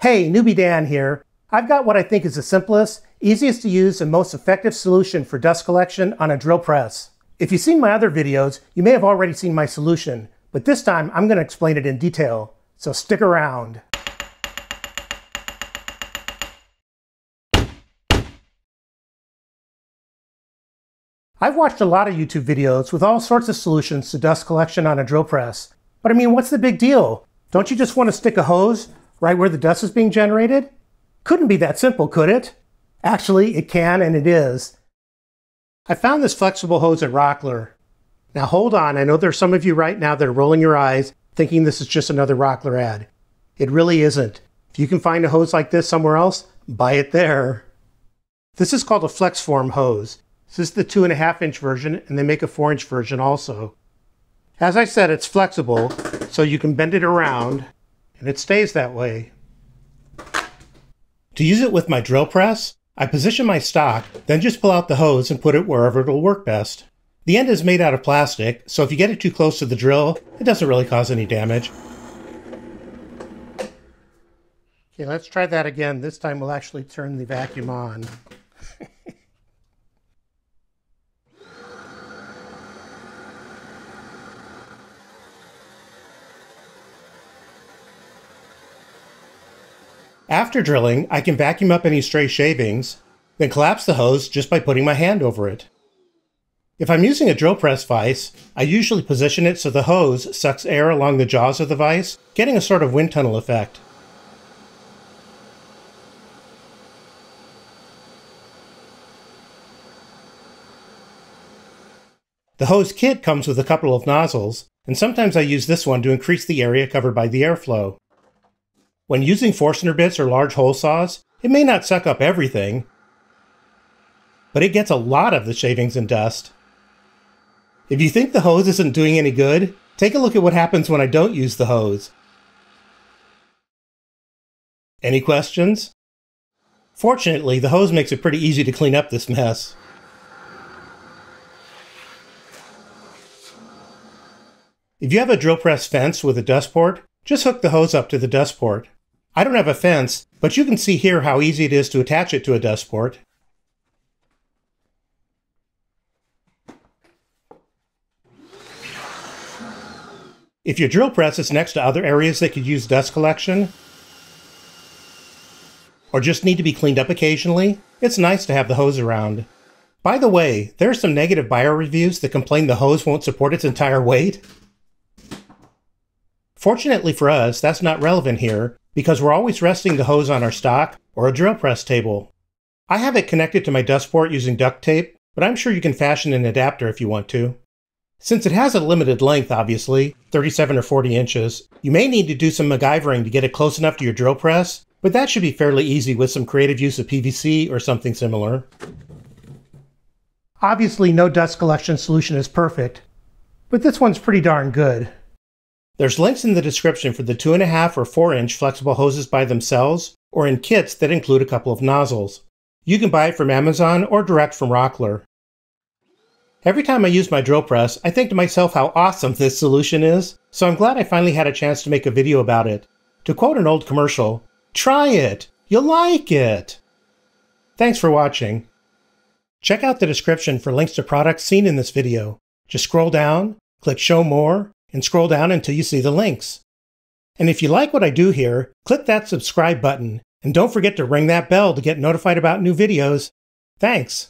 Hey, Newbie Dan here. I've got what I think is the simplest, easiest to use, and most effective solution for dust collection on a drill press. If you've seen my other videos, you may have already seen my solution, but this time I'm going to explain it in detail, so stick around. I've watched a lot of YouTube videos with all sorts of solutions to dust collection on a drill press, but I mean, what's the big deal? Don't you just want to stick a hose right where the dust is being generated? Couldn't be that simple, could it? Actually, it can, and it is. I found this flexible hose at Rockler. Now hold on, I know there's some of you right now that are rolling your eyes thinking this is just another Rockler ad. It really isn't. If you can find a hose like this somewhere else, buy it there. This is called a FlexForm hose. This is the 2.5-inch version, and they make a 4-inch version also. As I said, it's flexible, so you can bend it around, and it stays that way. To use it with my drill press, I position my stock, then just pull out the hose and put it wherever it'll work best. The end is made out of plastic, so if you get it too close to the drill, it doesn't really cause any damage. Okay, let's try that again. This time we'll actually turn the vacuum on. After drilling, I can vacuum up any stray shavings, then collapse the hose just by putting my hand over it. If I'm using a drill press vise, I usually position it so the hose sucks air along the jaws of the vise, getting a sort of wind tunnel effect. The hose kit comes with a couple of nozzles, and sometimes I use this one to increase the area covered by the airflow. When using Forstner bits or large hole saws, it may not suck up everything, but it gets a lot of the shavings and dust. If you think the hose isn't doing any good, take a look at what happens when I don't use the hose. Any questions? Fortunately, the hose makes it pretty easy to clean up this mess. If you have a drill press fence with a dust port, just hook the hose up to the dust port. I don't have a fence, but you can see here how easy it is to attach it to a dust port. If your drill press is next to other areas that could use dust collection, or just need to be cleaned up occasionally, it's nice to have the hose around. By the way, there are some negative buyer reviews that complain the hose won't support its entire weight. Fortunately for us, that's not relevant here, because we're always resting the hose on our stock or a drill press table. I have it connected to my dust port using duct tape, but I'm sure you can fashion an adapter if you want to. Since it has a limited length, obviously, 37 or 40 inches, you may need to do some MacGyvering to get it close enough to your drill press, but that should be fairly easy with some creative use of PVC or something similar. Obviously, no dust collection solution is perfect, but this one's pretty darn good. There's links in the description for the 2.5 or 4-inch flexible hoses by themselves, or in kits that include a couple of nozzles. You can buy it from Amazon or direct from Rockler. Every time I use my drill press, I think to myself how awesome this solution is, so I'm glad I finally had a chance to make a video about it. To quote an old commercial, try it! You'll like it! Thanks for watching. Check out the description for links to products seen in this video. Just scroll down, click Show More, and scroll down until you see the links. And if you like what I do here, click that subscribe button, and don't forget to ring that bell to get notified about new videos. Thanks!